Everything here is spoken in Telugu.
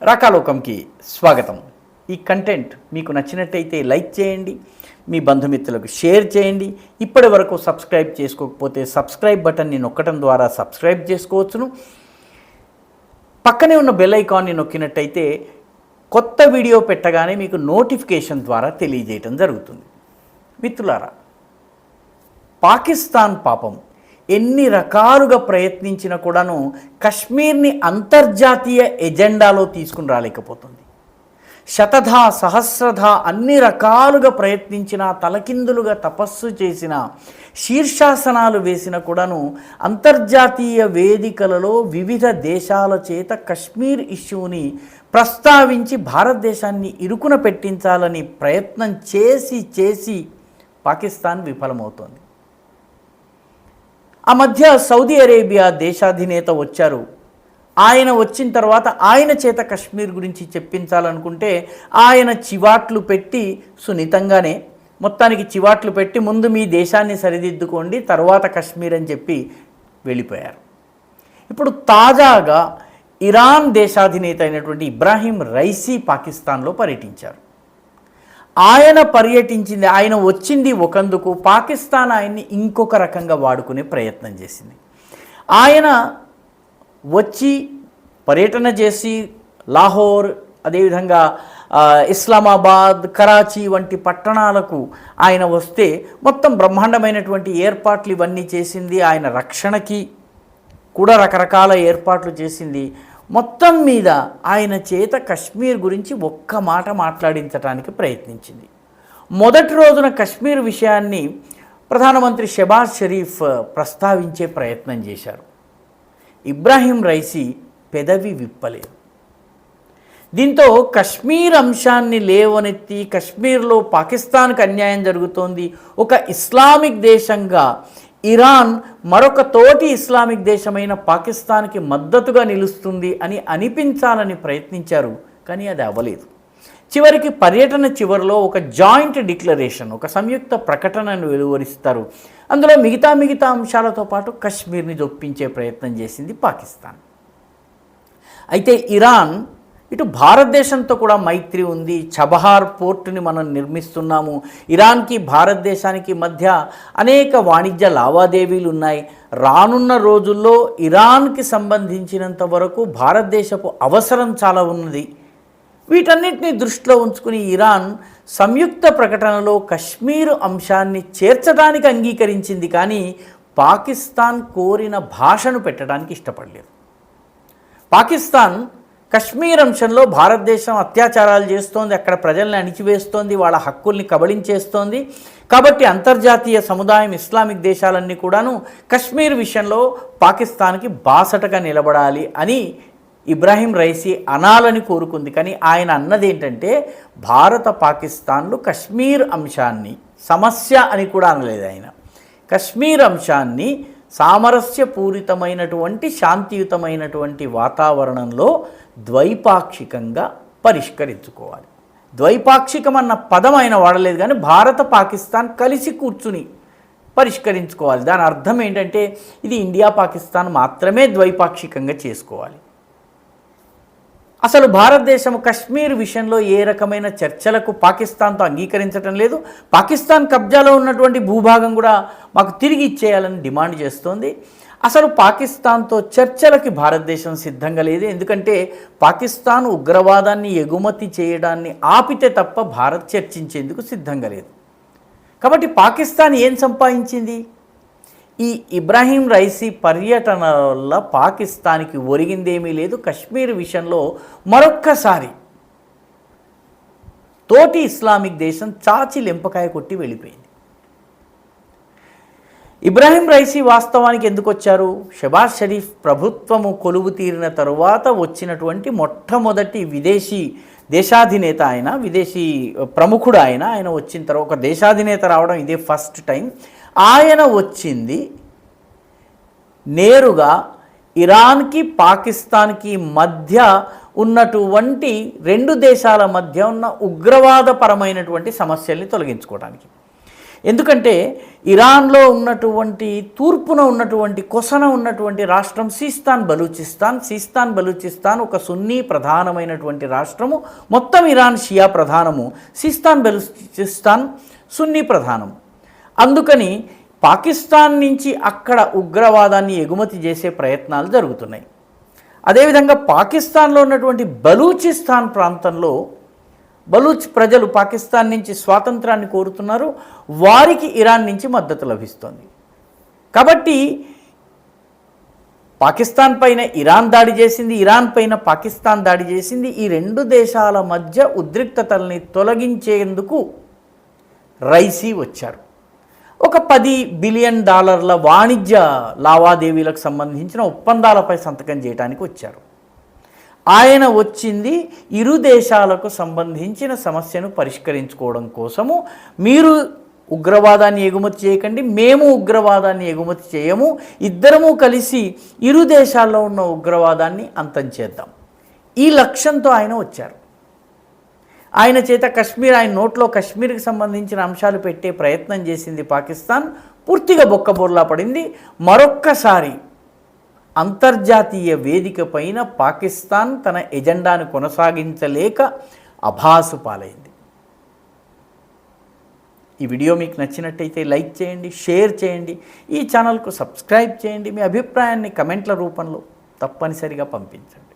రాకాలోకంకి స్వాగతం. ఈ కంటెంట్ మీకు నచ్చినట్టయితే లైక్ చేయండి, మీ బంధుమిత్రులకు షేర్ చేయండి. ఇప్పటి వరకు సబ్స్క్రైబ్ చేసుకోకపోతే సబ్స్క్రైబ్ బటన్ని నొక్కడం ద్వారా సబ్స్క్రైబ్ చేసుకోవచ్చును. పక్కనే ఉన్న బెల్ ఐకాన్ని నొక్కినట్టయితే కొత్త వీడియో పెట్టగానే మీకు నోటిఫికేషన్ ద్వారా తెలియజేయటం జరుగుతుంది. మిత్రులారా, పాకిస్తాన్ పాపం ఎన్ని రకాలుగా ప్రయత్నించినా కూడాను కశ్మీర్ని అంతర్జాతీయ ఎజెండాలో తీసుకుని రాలేకపోతుంది. శతధా సహస్రధా అన్ని రకాలుగా ప్రయత్నించిన, తలకిందులుగా తపస్సు చేసిన, శీర్షాసనాలు వేసిన కూడాను అంతర్జాతీయ వేదికలలో వివిధ దేశాల చేత కశ్మీర్ ఇష్యూని ప్రస్తావించి భారతదేశాన్ని ఇరుకున పెట్టించాలని ప్రయత్నం చేసి పాకిస్తాన్ విఫలమవుతోంది. ఆ మధ్య సౌదీ అరేబియా దేశాధినేత వచ్చారు. ఆయన వచ్చిన తర్వాత ఆయన చేత కశ్మీర్ గురించి చెప్పించాలనుకుంటే ఆయన చివాట్లు పెట్టి, సున్నితంగానే మొత్తానికి చివాట్లు పెట్టి, ముందు మీ దేశాన్ని సరిదిద్దుకోండి, తర్వాత కశ్మీర్ అని చెప్పి వెళ్ళిపోయారు. ఇప్పుడు తాజాగా ఇరాన్ దేశాధినేత అయినటువంటి ఇబ్రాహీం రైసీ పాకిస్తాన్లో పర్యటించారు. ఆయన వచ్చింది ఒకందుకు, పాకిస్తాన్ ఆయన్ని ఇంకొక రకంగా వాడుకునే ప్రయత్నం చేసింది. ఆయన వచ్చి పర్యటన చేసి లాహోర్, అదేవిధంగా ఇస్లామాబాద్, కరాచీ వంటి పట్టణాలకు ఆయన వస్తే మొత్తం బ్రహ్మాండమైనటువంటి ఏర్పాట్లు ఇవన్నీ చేసింది. ఆయన రక్షణకి కూడా రకరకాల ఏర్పాట్లు చేసింది. మొత్తం మీద ఆయన చేత కశ్మీర్ గురించి ఒక్క మాట మాట్లాడించడానికి ప్రయత్నించింది. మొదటి రోజున కశ్మీర్ విషయాన్ని ప్రధానమంత్రి షెబాజ్ షరీఫ్ ప్రస్తావించే ప్రయత్నం చేశారు. ఇబ్రాహీం రైసీ పెదవి విప్పలేదు. దీంతో కశ్మీర్ అంశాన్ని లేవనెత్తి, కశ్మీర్లో పాకిస్తాన్కి అన్యాయం జరుగుతోంది, ఒక ఇస్లామిక్ దేశంగా ఇరాన్ మరొక తోటి ఇస్లామిక్ దేశమైన పాకిస్తాన్కి మద్దతుగా నిలుస్తుంది అని అనిపించాలని ప్రయత్నించారు. కానీ అది అవ్వలేదు. చివరికి పర్యటన చివరిలో ఒక జాయింట్ డిక్లరేషన్, ఒక సంయుక్త ప్రకటనను వెలువరిస్తారు. అందులో మిగతా అంశాలతో పాటు కశ్మీర్ని జొప్పించే ప్రయత్నం చేసింది పాకిస్తాన్. అయితే ఇరాన్ ఇటు భారతదేశంతో కూడా మైత్రి ఉంది. చబహార్ పోర్టుని మనం నిర్మిస్తున్నాము. ఇరాన్కి భారతదేశానికి మధ్య అనేక వాణిజ్య లావాదేవీలు ఉన్నాయి. రానున్న రోజుల్లో ఇరాన్కి సంబంధించినంత వరకు భారతదేశపు అవసరం చాలా ఉన్నది. వీటన్నిటిని దృష్టిలో ఉంచుకుని ఇరాన్ సంయుక్త ప్రకటనలో కశ్మీర్ అంశాన్ని చేర్చడానికి అంగీకరించింది. కానీ పాకిస్తాన్ కోరిన భాషను పెట్టడానికి ఇష్టపడలేదు. పాకిస్తాన్ కశ్మీర్ అంశంలో భారతదేశం అత్యాచారాలు చేస్తోంది, అక్కడ ప్రజల్ని అణిచివేస్తోంది, వాళ్ళ హక్కుల్ని కబళించేస్తోంది. కాబట్టి అంతర్జాతీయ సముదాయం, ఇస్లామిక్ దేశాలన్నీ కూడాను కశ్మీర్ విషయంలో పాకిస్తాన్కి బాసటగా నిలబడాలి అని ఇబ్రాహీం రైసీ అనాలని కోరుకుంది. కానీ ఆయన అన్నది ఏంటంటే, భారత పాకిస్తాన్లు కశ్మీర్ అంశాన్ని సమస్య అని కూడా అనలేదు. ఆయన కశ్మీర్ అంశాన్ని సామరస్యపూరితమైనటువంటి, శాంతియుతమైనటువంటి వాతావరణంలో ద్వైపాక్షికంగా పరిష్కరించుకోవాలి. ద్వైపాక్షికం అన్న పదం ఆయన వాడలేదు, కానీ భారత పాకిస్తాన్ కలిసి కూర్చుని పరిష్కరించుకోవాలి. దాని అర్థం ఏంటంటే ఇది ఇండియా పాకిస్తాన్ మాత్రమే ద్వైపాక్షికంగా చేసుకోవాలి. అసలు భారతదేశం కశ్మీర్ విషయంలో ఏ రకమైన చర్చలకు పాకిస్తాన్తో అంగీకరించడం లేదు. పాకిస్తాన్ కబ్జాలో ఉన్నటువంటి భూభాగం కూడా మాకు తిరిగి ఇచ్చేయాలని డిమాండ్ చేస్తోంది. అసలు పాకిస్తాన్తో చర్చలకి భారతదేశం సిద్ధంగా లేదు. ఎందుకంటే పాకిస్తాన్ ఉగ్రవాదాన్ని ఎగుమతి చేయడాన్ని ఆపితే తప్ప భారత్ చర్చించేందుకు సిద్ధంగా లేదు. కాబట్టి పాకిస్తాన్ ఏం సంపాదించింది? ఈ ఇబ్రాహీం రైసీ పర్యటన వల్ల పాకిస్తాన్కి ఒరిగిందేమీ లేదు. కశ్మీర్ విషయంలో మరొక్కసారి తోటి ఇస్లామిక్ దేశం చాచి లెంపకాయ కొట్టి వెళ్ళిపోయింది. ఇబ్రాహీం రైసీ వాస్తవానికి ఎందుకు వచ్చారు? షెబాజ్ షరీఫ్ ప్రభుత్వము కొలువు తీరిన తరువాత వచ్చినటువంటి మొట్టమొదటి విదేశీ దేశాధినేత ఆయన, విదేశీ ప్రముఖుడు ఆయన వచ్చిన తర్వాత ఒక దేశాధినేత రావడం ఇదే ఫస్ట్ టైం. ఆయన వచ్చింది నేరుగా ఇరాన్కి పాకిస్తాన్కి మధ్య ఉన్నటువంటి రెండు దేశాల మధ్య ఉన్న ఉగ్రవాదపరమైనటువంటి సమస్యల్ని తొలగించుకోవడానికి. ఎందుకంటే ఇరాన్లో ఉన్నటువంటి తూర్పున ఉన్నటువంటి కొసన ఉన్నటువంటి రాష్ట్రం సీస్తాన్ బలూచిస్తాన్ ఒక సున్నీ ప్రధానమైనటువంటి రాష్ట్రము. మొత్తం ఇరాన్ షియా ప్రధానము, సీస్తాన్ బలూచిస్తాన్ సున్నీ ప్రధానము. అందుకని పాకిస్తాన్ నుంచి అక్కడ ఉగ్రవాదాన్ని ఎగుమతి చేసే ప్రయత్నాలు జరుగుతున్నాయి. అదేవిధంగా పాకిస్తాన్లో ఉన్నటువంటి బలూచిస్తాన్ ప్రాంతంలో బలూచ్ ప్రజలు పాకిస్తాన్ నుంచి స్వాతంత్రాన్ని కోరుతున్నారు. వారికి ఇరాన్ నుంచి మద్దతు లభిస్తోంది. కాబట్టి పాకిస్తాన్ పైన ఇరాన్ దాడి చేసింది, ఇరాన్ పైన పాకిస్తాన్ దాడి చేసింది. ఈ రెండు దేశాల మధ్య ఉద్రిక్తతల్ని తొలగించేందుకు రైసీ వచ్చారు. ఒక $10 బిలియన్ వాణిజ్య లావాదేవీలకు సంబంధించిన ఒప్పందాలపై సంతకం చేయడానికి వచ్చారు. ఆయన వచ్చింది ఇరు దేశాలకు సంబంధించిన సమస్యను పరిష్కరించుకోవడం కోసము. మీరు ఉగ్రవాదాన్ని ఎగుమతి చేయకండి, మేము ఉగ్రవాదాన్ని ఎగుమతి చేయము, ఇద్దరము కలిసి ఇరు దేశాల్లో ఉన్న ఉగ్రవాదాన్ని అంతం చేద్దాం, ఈ లక్ష్యంతో ఆయన వచ్చారు. ఆయన చేత ఆయన నోట్లో కశ్మీర్కి సంబంధించిన అంశాలు పెట్టే ప్రయత్నం చేసింది పాకిస్తాన్. పూర్తిగా బొక్కబోర్లా పడింది. మరొక్కసారి అంతర్జాతీయ వేదిక పైన పాకిస్తాన్ తన ఎజెండాను కొనసాగించలేక అభాసు పాలైంది. ఈ వీడియో మీకు నచ్చినట్టయితే లైక్ చేయండి, షేర్ చేయండి, ఈ ఛానల్కు సబ్స్క్రైబ్ చేయండి. మీ అభిప్రాయాన్ని కమెంట్ల రూపంలో తప్పనిసరిగా పంపించండి.